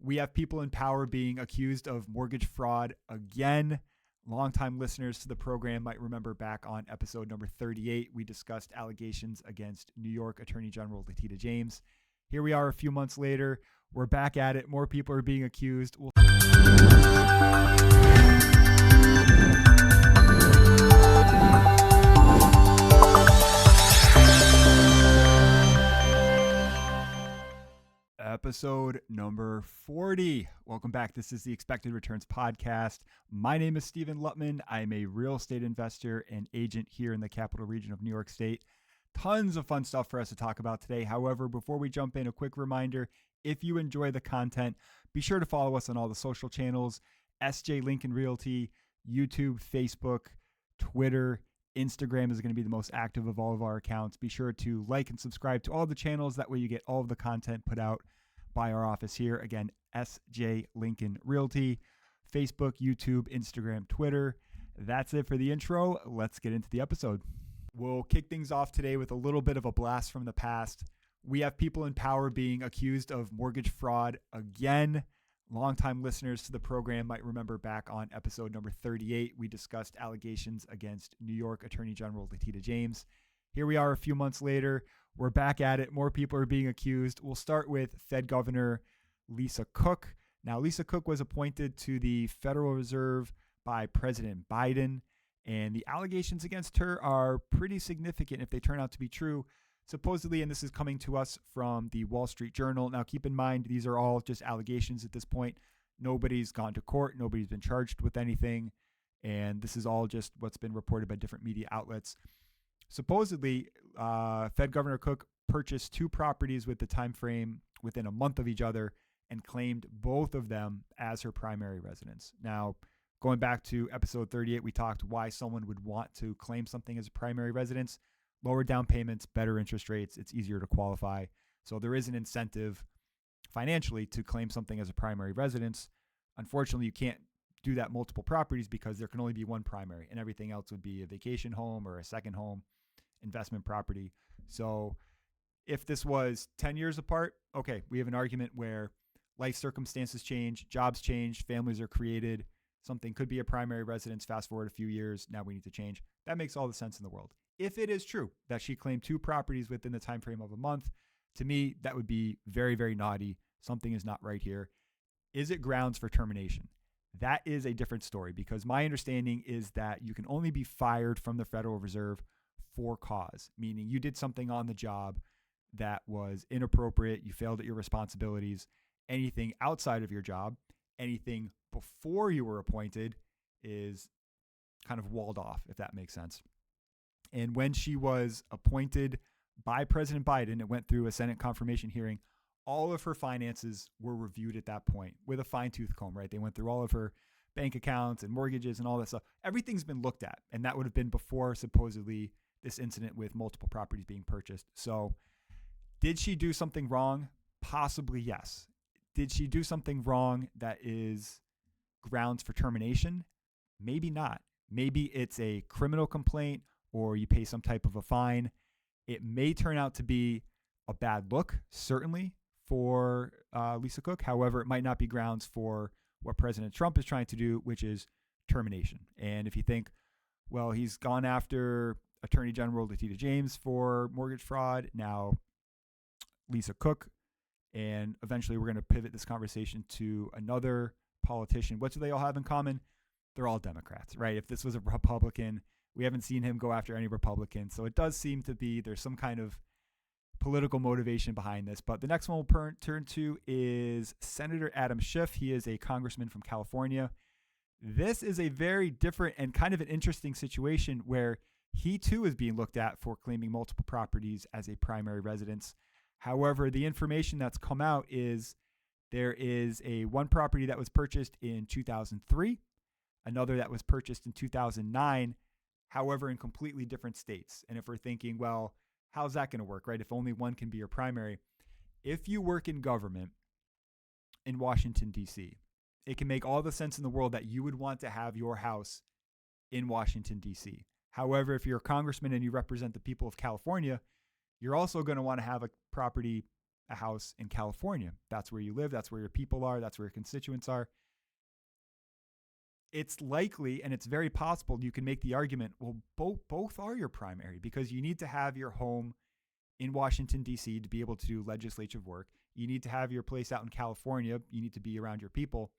We have people in power being accused of mortgage fraud again. Longtime listeners to the program might remember back on episode number 38, we discussed allegations against New York Attorney General Letitia James. Here we are a few months later. We're back at it. More people are being accused. Episode number 40. Welcome back. This is the Expected Returns Podcast. My name is Luttman. I am a real estate investor and agent here in the capital region of New York State. Tons of fun stuff for us to talk about today. However, before we jump in, a quick reminder, if you enjoy the content, be sure to follow us on all the social channels, sjlincolnrealty, YouTube, Facebook, Twitter, Instagram is going to be the most active of all of our accounts. Be sure to like and subscribe to all the channels. That way you get all of the content put out by our office here. Again, SJ Lincoln Realty, Facebook, YouTube, Instagram, Twitter. That's it for the intro. Let's get into the episode. We'll kick things off today with a little bit of a blast from the past. We have people in power being accused of mortgage fraud again. Longtime listeners to the program might remember back on episode number 38, we discussed allegations against New York Attorney General Letitia James. Here we are a few months later. We're back at it. More people are being accused. We'll start with Fed Governor Lisa Cook. Now, Lisa Cook was appointed to the Federal Reserve by President Biden, and the allegations against her are pretty significant if they turn out to be true. Supposedly, and this is coming to us from the Wall Street Journal. Now, keep in mind, these are all just allegations at this point. Nobody's gone to court. Nobody's been charged with anything. And this is all just what's been reported by different media outlets. Supposedly, Fed Governor Cook purchased two properties with the time frame within a month of each other and claimed both of them as her primary residence. Now, going back to episode 38, we talked why someone would want to claim something as a primary residence. Lower down payments, better interest rates, it's easier to qualify. So there is an incentive financially to claim something as a primary residence. Unfortunately, you can't do that multiple properties because there can only be one primary and everything else would be a vacation home or a second home, investment property. So if this was 10 years apart, okay, we have an argument where life circumstances change, jobs change, families are created. Something could be a primary residence. Fast forward a few years, now we need to change. That makes all the sense in the world. If it is true that she claimed two properties within the time frame of a month, to me, that would be very, very naughty. Something is not right here. Is it grounds for termination? That is a different story because my understanding is that you can only be fired from the Federal Reserve for cause, meaning you did something on the job that was inappropriate, you failed at your responsibilities. Anything outside of your job, anything before you were appointed is kind of walled off, if that makes sense. And when she was appointed by President Biden, it went through a Senate confirmation hearing. All of her finances were reviewed at that point with a fine-tooth comb, right? They went through all of her bank accounts and mortgages and all that stuff. Everything's been looked at, and that would have been before supposedly this incident with multiple properties being purchased. So did she do something wrong? Possibly, yes. Did she do something wrong that is grounds for termination? Maybe not. Maybe it's a criminal complaint or you pay some type of a fine. It may turn out to be a bad look, certainly, for Lisa Cook. However, it might not be grounds for what President Trump is trying to do, which is termination. And if you think, well, he's gone after Attorney General Letitia James for mortgage fraud, now Lisa Cook, and eventually we're going to pivot this conversation to another politician. What do they all have in common? They're all Democrats, right? If this was a Republican, we haven't seen him go after any Republicans. So it does seem to be there's some kind of political motivation behind this. But the next one we'll turn to is Senator Adam Schiff. He is a congressman from California. This is a very different and kind of an interesting situation where he too is being looked at for claiming multiple properties as a primary residence. However, the information that's come out is there is a one property that was purchased in 2003, another that was purchased in 2009, however, in completely different states. And if we're thinking, well, how's that going to work, right? If only one can be your primary. If you work in government in Washington, D.C., it can make all the sense in the world that you would want to have your house in Washington, D.C. However, if you're a congressman and you represent the people of California, you're also going to want to have a property a house in California. That's where you live. That's where your people are. That's where your constituents are. It's likely, and it's very possible, you can make the argument, well, both are your primary, because you need to have your home in Washington, D.C. to be able to do legislative work. You need to have your place out in California. You need to be around your people.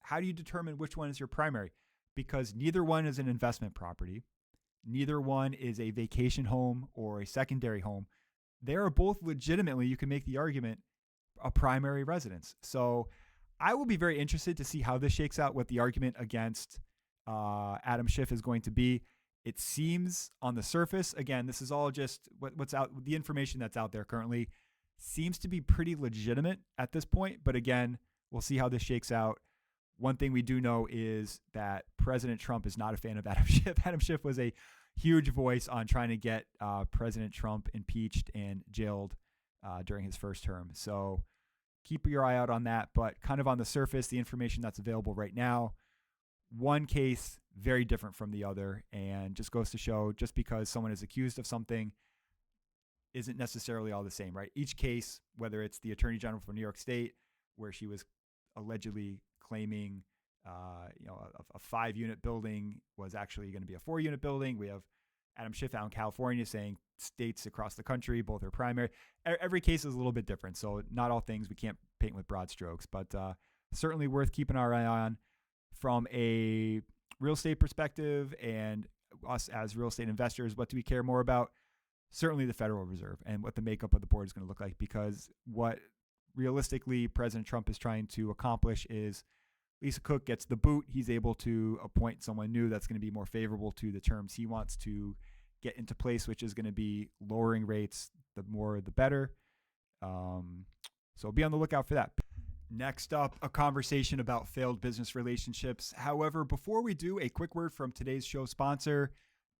How do you determine which one is your primary? Because neither one is an investment property. Neither one is a vacation home or a secondary home. They are both legitimately, you can make the argument, a primary residence. So I will be very interested to see how this shakes out, what the argument against Adam Schiff is going to be. It seems on the surface, again, this is all just what's out, the information that's out there currently seems to be pretty legitimate at this point. But again, we'll see how this shakes out. One thing we do know is that President Trump is not a fan of Adam Schiff. Adam Schiff was a huge voice on trying to get President Trump impeached and jailed during his first term. So keep your eye out on that. But kind of on the surface, the information that's available right now, one case very different from the other, and just goes to show, just because someone is accused of something isn't necessarily all the same, right? Each case, whether it's the Attorney General for New York State, where she was allegedly claiming a 5-unit building was actually going to be a 4-unit building. We have Adam Schiff out in California saying states across the country, both are primary. Every case is a little bit different. So not all things, we can't paint with broad strokes, but certainly worth keeping our eye on from a real estate perspective. And us as real estate investors, what do we care more about? Certainly the Federal Reserve and what the makeup of the board is going to look like, because what realistically President Trump is trying to accomplish is Lisa Cook gets the boot. He's able to appoint someone new that's going to be more favorable to the terms he wants to get into place, which is going to be lowering rates. The more, the better. So be on the lookout for that. Next up, a conversation about failed business relationships. However, before we do, a quick word from today's show sponsor,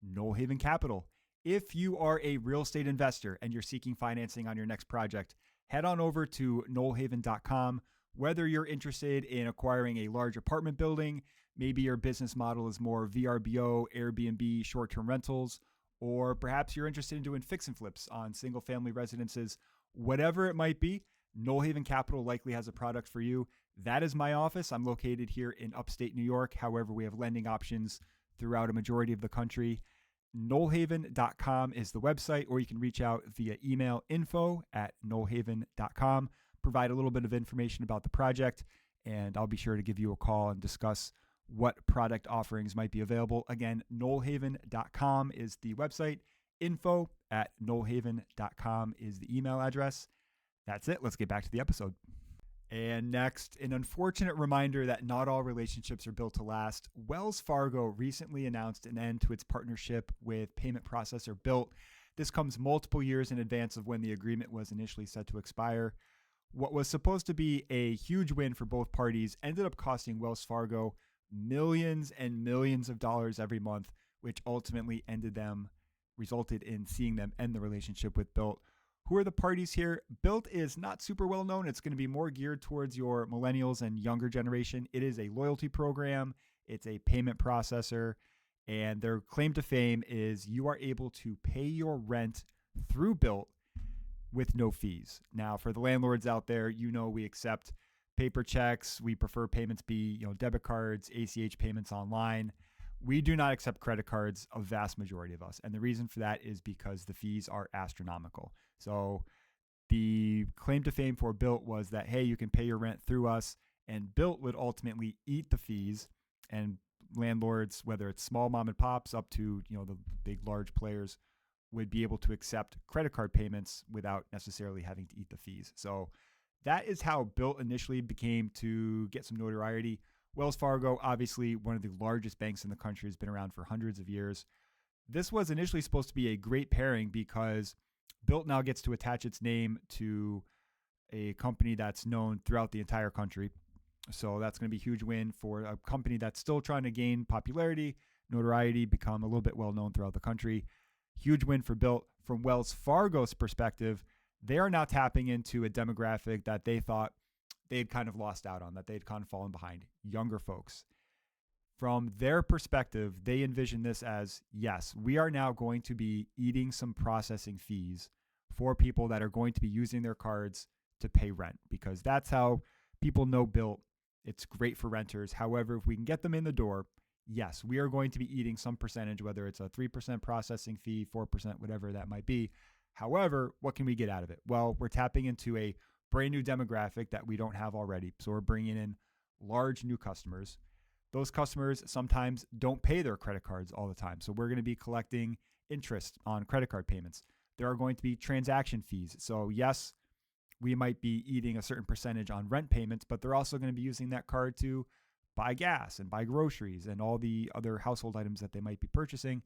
Knollhaven Capital. If you are a real estate investor and you're seeking financing on your next project, head on over to knollhaven.com. Whether you're interested in acquiring a large apartment building, maybe your business model is more VRBO, Airbnb, short-term rentals, or perhaps you're interested in doing fix and flips on single-family residences, whatever it might be, Knollhaven Capital likely has a product for you. That is my office. I'm located here in upstate New York. However, we have lending options throughout a majority of the country. Knollhaven.com is the website, or you can reach out via email, info@knollhaven.com. Provide a little bit of information about the project, and I'll be sure to give you a call and discuss what product offerings might be available. Again, knollhaven.com is the website. Info@knollhaven.com is the email address. That's it. Let's get back to the episode. And next, an unfortunate reminder that not all relationships are built to last. Wells Fargo recently announced an end to its partnership with payment processor Bilt. This comes multiple years in advance of when the agreement was initially set to expire. What was supposed to be a huge win for both parties ended up costing Wells Fargo millions and millions of dollars every month, which ultimately resulted in seeing them end the relationship with Bilt. Who are the parties here? Bilt is not super well known. It's going to be more geared towards your millennials and younger generation. It is a loyalty program. It's a payment processor. And their claim to fame is you are able to pay your rent through Bilt with no fees. Now, for the landlords out there, we accept paper checks. We prefer payments be, debit cards, ACH payments online. We do not accept credit cards, a vast majority of us. And the reason for that is because the fees are astronomical. So the claim to fame for Bilt was that, hey, you can pay your rent through us, and Bilt would ultimately eat the fees, and landlords, whether it's small mom and pops up to, the big, large players, would be able to accept credit card payments without necessarily having to eat the fees. So that is how Bilt initially became to get some notoriety. Wells Fargo, obviously one of the largest banks in the country, has been around for hundreds of years. This was initially supposed to be a great pairing because Bilt now gets to attach its name to a company that's known throughout the entire country. So that's going to be a huge win for a company that's still trying to gain popularity, notoriety, become a little bit well known throughout the country. Huge win for Bilt. From Wells Fargo's perspective, they are now tapping into a demographic that they thought they had kind of lost out on, that they had kind of fallen behind, younger folks. From their perspective, they envision this as, yes, we are now going to be eating some processing fees for people that are going to be using their cards to pay rent, because that's how people know Built. It's great for renters. However, if we can get them in the door, yes, we are going to be eating some percentage, whether it's a 3% processing fee, 4%, whatever that might be. However, what can we get out of it? Well, we're tapping into a brand new demographic that we don't have already. So we're bringing in large new customers. Those customers sometimes don't pay their credit cards all the time. So we're going to be collecting interest on credit card payments. There are going to be transaction fees. So yes, we might be eating a certain percentage on rent payments, but they're also going to be using that card to buy gas and buy groceries and all the other household items that they might be purchasing.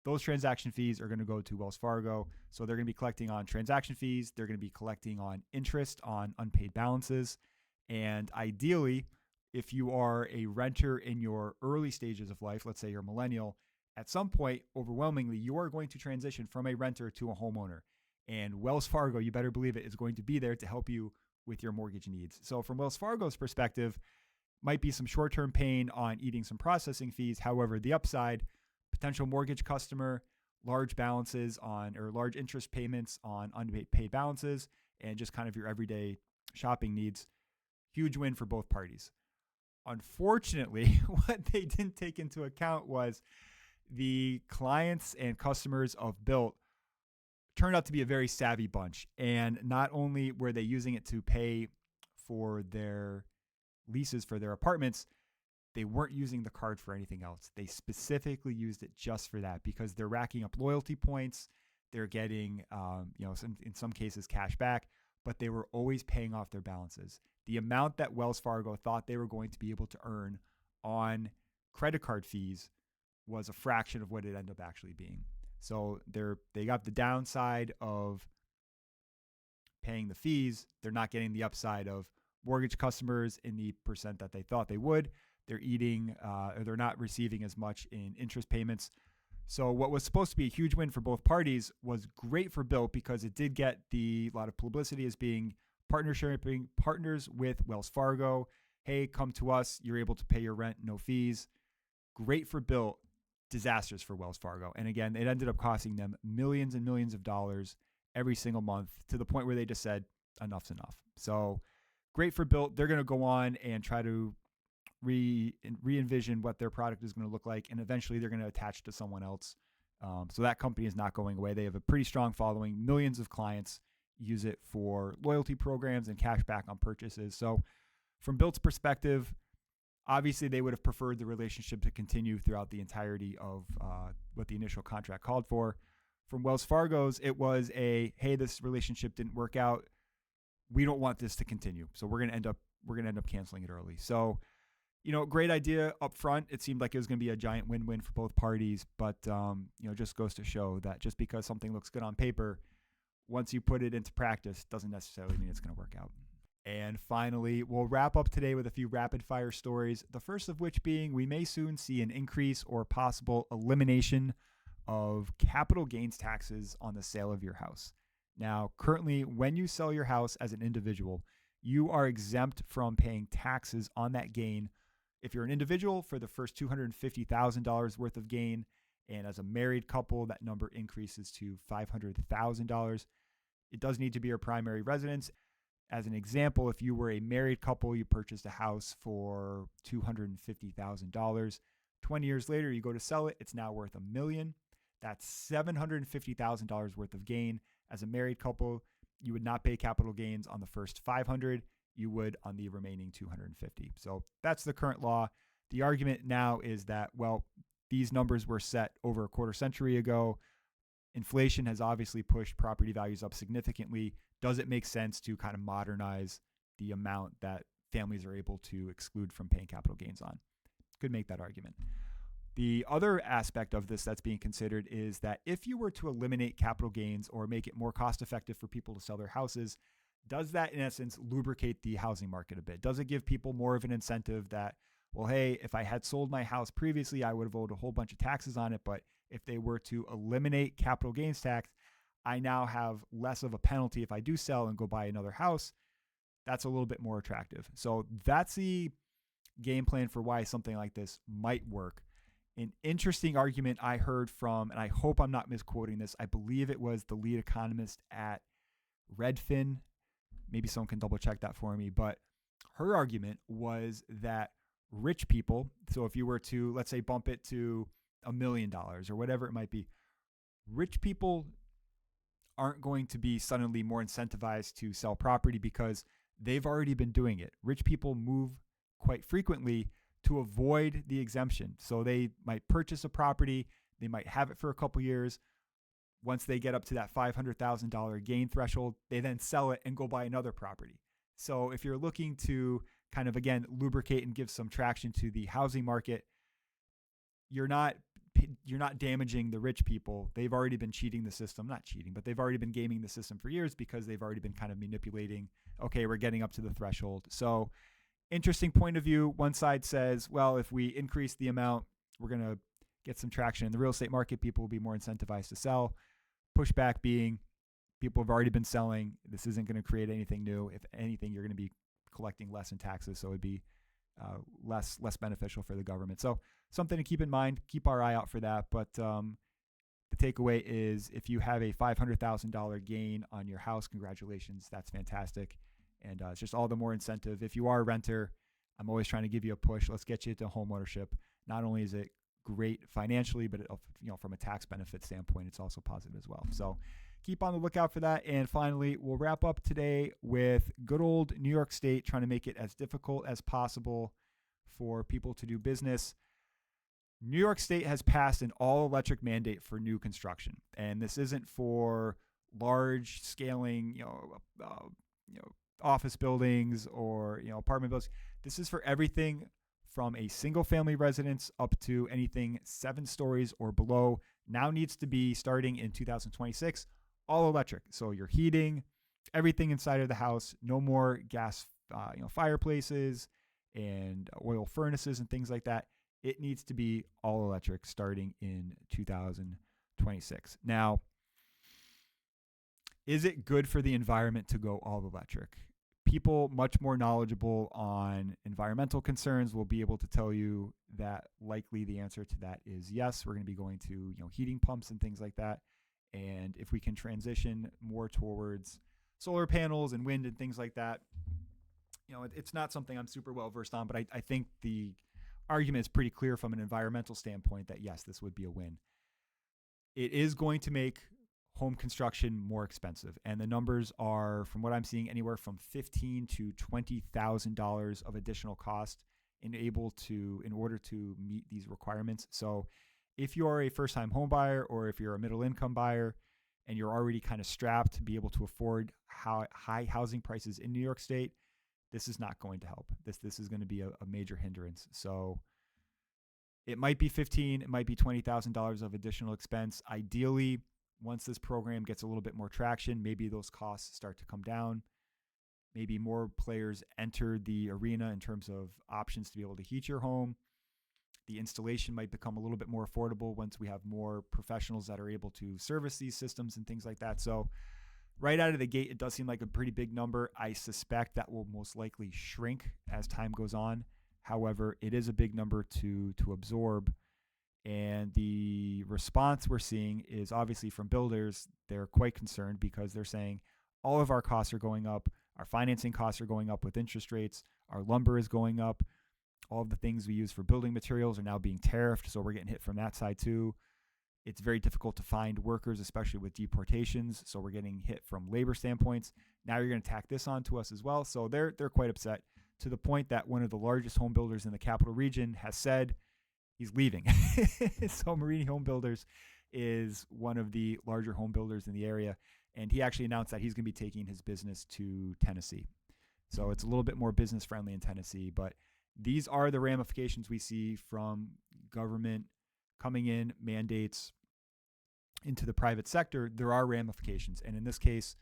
Those transaction fees are going to go to Wells Fargo. So they're going to be collecting on transaction fees. They're going to be collecting on interest on unpaid balances. And ideally, if you are a renter in your early stages of life, let's say you're a millennial, at some point, overwhelmingly, you are going to transition from a renter to a homeowner. And Wells Fargo, you better believe it, is going to be there to help you with your mortgage needs. So from Wells Fargo's perspective, might be some short-term pain on eating some processing fees. However, the upside, potential mortgage customer, large balances on, or large interest payments on unpaid balances, and just kind of your everyday shopping needs. Huge win for both parties. Unfortunately, what they didn't take into account was the clients and customers of Built turned out to be a very savvy bunch. And not only were they using it to pay for their leases for their apartments, they weren't using the card for anything else. They specifically used it just for that, because they're racking up loyalty points. They're getting, in some cases cash back, but they were always paying off their balances. The amount that Wells Fargo thought they were going to be able to earn on credit card fees was a fraction of what it ended up actually being. So they got the downside of paying the fees. They're not getting the upside of mortgage customers in the percent that they thought they would. They're eating, or they're not receiving as much in interest payments. So what was supposed to be a huge win for both parties was great for Built, because it did get a lot of publicity as being partners with Wells Fargo. Hey, come to us. You're able to pay your rent, no fees. Great for Built, disastrous for Wells Fargo. And again, it ended up costing them millions and millions of dollars every single month, to the point where they just said, enough's enough. So great for Built. They're going to go on and try to re-envision what their product is going to look like, and eventually they're going to attach to someone else. So that company is not going away. They have a pretty strong following. Millions of clients use it for loyalty programs and cash back on purchases. So from Built's perspective, obviously they would have preferred the relationship to continue throughout the entirety of what the initial contract called for. From Wells Fargo's, it was hey, this relationship didn't work out. We don't want this to continue. So we're going to end up canceling it early. So, great idea up front. It seemed like it was going to be a giant win-win for both parties, but just goes to show that just because something looks good on paper, once you put it into practice, doesn't necessarily mean it's going to work out. And finally, we'll wrap up today with a few rapid fire stories. The first of which being, we may soon see an increase or possible elimination of capital gains taxes on the sale of your house. Now, currently, when you sell your house as an individual, you are exempt from paying taxes on that gain. If you're an individual, for the first $250,000 worth of gain, and as a married couple, that number increases to $500,000. It does need to be your primary residence. As an example, if you were a married couple, you purchased a house for $250,000. 20 years later, you go to sell it, it's now worth $1 million. That's $750,000 worth of gain. As a married couple, you would not pay capital gains on the first $500,000. You would on the remaining $250,000. So that's the current law. The argument now is that, well, these numbers were set over a quarter century ago. Inflation has obviously pushed property values up significantly. Does it make sense to kind of modernize the amount that families are able to exclude from paying capital gains on? Could make that argument. The other aspect of this that's being considered is that if you were to eliminate capital gains or make it more cost effective for people to sell their houses, does that in essence lubricate the housing market a bit? Does it give people more of an incentive that, well, hey, if I had sold my house previously, I would have owed a whole bunch of taxes on it, but if they were to eliminate capital gains tax, I now have less of a penalty if I do sell and go buy another house. That's a little bit more attractive. So that's the game plan for why something like this might work. An interesting argument I heard from, and I hope I'm not misquoting this, I believe it was the lead economist at Redfin. Maybe someone can double check that for me. But her argument was that rich people, so if you were to, let's say, bump it to $1 million or whatever it might be, rich people aren't going to be suddenly more incentivized to sell property because they've already been doing it. Rich people move quite frequently to avoid the exemption. So they might purchase a property, they might have it for a couple years. Once they get up to that $500,000 gain threshold, they then sell it and go buy another property. So if you're looking to kind of, again, lubricate and give some traction to the housing market, you're not damaging the rich people. They've already been cheating the system, not cheating, but they've already been gaming the system for years because they've already been kind of manipulating, okay, we're getting up to the threshold. So interesting point of view. One side says, well, if we increase the amount, we're going to get some traction in the real estate market. People will be more incentivized to sell. Pushback being, people have already been selling. This isn't going to create anything new. If anything, you're going to be collecting less in taxes, so it'd be less beneficial for the government. So something to keep in mind. Keep our eye out for that. But the takeaway is, if you have a $500,000 gain on your house, congratulations. That's fantastic. And it's just all the more incentive. If you are a renter, I'm always trying to give you a push. Let's get you to home ownership. Not only is it great financially, but from a tax benefit standpoint, it's also positive as well. So keep on the lookout for that. And finally, we'll wrap up today with good old New York State trying to make it as difficult as possible for people to do business. New York State has passed an all-electric mandate for new construction, and this isn't for large scaling, office buildings or apartment buildings. This is for everything from a single-family residence up to anything 7 stories or below. Now needs to be, starting in 2026, all electric. So your heating, everything inside of the house, no more gas, fireplaces and oil furnaces and things like that. It needs to be all electric starting in 2026. Now, is it good for the environment to go all electric? People much more knowledgeable on environmental concerns will be able to tell you that likely the answer to that is yes. We're going to be going to heating pumps and things like that. And if we can transition more towards solar panels and wind and things like that, it's not something I'm super well versed on, but I think the argument is pretty clear from an environmental standpoint that yes, this would be a win. It is going to make home construction more expensive, and the numbers are, from what I'm seeing, anywhere from $15,000 to $20,000 of additional cost in order to meet these requirements. So if you are a first-time home buyer, or if you're a middle-income buyer and you're already kind of strapped to be able to afford high housing prices in New York State, this is not going to help. This is going to be a major hindrance. So it might be $15,000, it might be $20,000 of additional expense. Ideally, once this program gets a little bit more traction, maybe those costs start to come down. Maybe more players enter the arena in terms of options to be able to heat your home. The installation might become a little bit more affordable once we have more professionals that are able to service these systems and things like that. So right out of the gate, it does seem like a pretty big number. I suspect that will most likely shrink as time goes on. However, it is a big number to absorb. And the response we're seeing is obviously from builders. They're quite concerned because they're saying all of our costs are going up. Our financing costs are going up with interest rates. Our lumber is going up. All of the things we use for building materials are now being tariffed, so we're getting hit from that side too. It's very difficult to find workers, especially with deportations, so we're getting hit from labor standpoints. Now you're going to tack this on to us as well. So they're quite upset, to the point that one of the largest home builders in the capital region has said he's leaving. So Marini Home Builders is one of the larger home builders in the area, and he actually announced that he's going to be taking his business to Tennessee. So it's a little bit more business friendly in Tennessee, but these are the ramifications we see from government coming in, mandates into the private sector. There are ramifications. And in this case,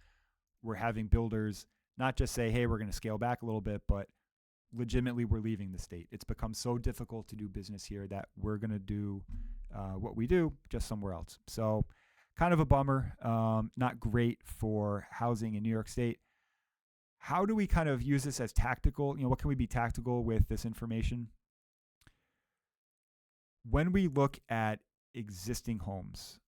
we're having builders not just say, hey, we're going to scale back a little bit, but legitimately we're leaving the state. It's become so difficult to do business here that we're going to do what we do just somewhere else. So kind of a bummer, not great for housing in New York State. How do we kind of use this as tactical? What can we be tactical with this information? When we look at existing homes,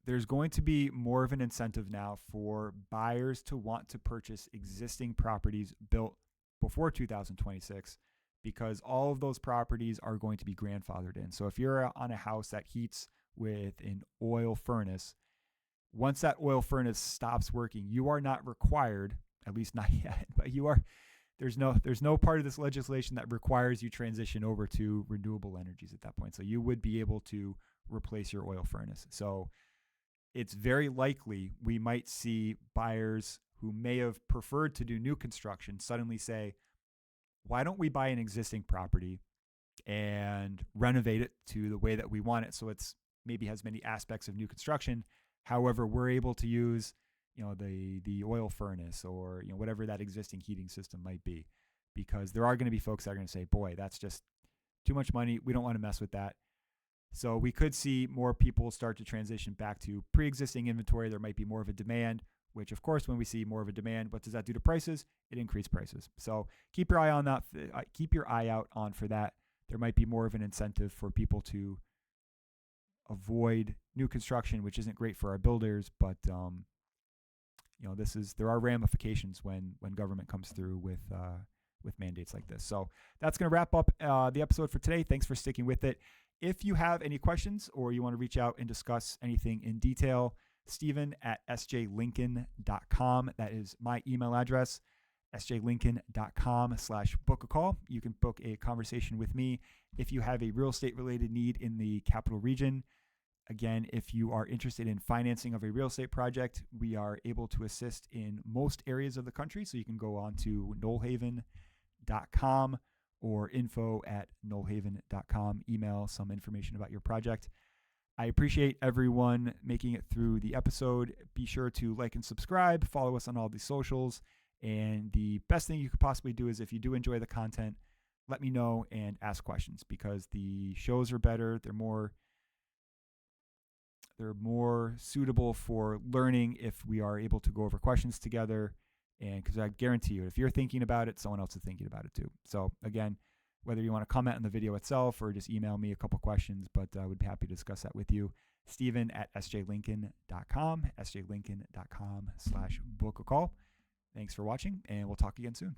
there's going to be more of an incentive now for buyers to want to purchase existing properties built before 2026, because all of those properties are going to be grandfathered in. So if you're on a house that heats with an oil furnace, once that oil furnace stops working, you are not required, at least not yet, but you are. There's no part of this legislation that requires you transition over to renewable energies at that point. So you would be able to replace your oil furnace. So it's very likely we might see buyers who may have preferred to do new construction suddenly say, why don't we buy an existing property and renovate it to the way that we want it, so it's maybe has many aspects of new construction. However, we're able to use the oil furnace or whatever that existing heating system might be, because there are going to be folks that are going to say, boy, that's just too much money. We don't want to mess with that. So we could see more people start to transition back to pre-existing inventory. There might be more of a demand, which of course, when we see more of a demand, what does that do to prices? It increases prices. So keep your eye on that. Keep your eye out on for that. There might be more of an incentive for people to avoid new construction, which isn't great for our builders, but there are ramifications when government comes through with mandates like this. So that's going to wrap up the episode for today. Thanks for sticking with it. If you have any questions or you want to reach out and discuss anything in detail, Stephen at sjlincoln.com. That is my email address, sjlincoln.com/book a call. You can book a conversation with me if you have a real estate related need in the capital region. Again, if you are interested in financing of a real estate project, we are able to assist in most areas of the country. So you can go on to knollhaven.com or info@knollhaven.com. Email some information about your project. I appreciate everyone making it through the episode. Be sure to like and subscribe, follow us on all the socials. And the best thing you could possibly do is, if you do enjoy the content, let me know and ask questions, because the shows are better. They're more suitable for learning if we are able to go over questions together. And because I guarantee you, if you're thinking about it, someone else is thinking about it too. So again, whether you want to comment on the video itself or just email me a couple questions, but I would be happy to discuss that with you. Stephen at sjlincoln.com, sjlincoln.com/book a call. Thanks for watching, and we'll talk again soon.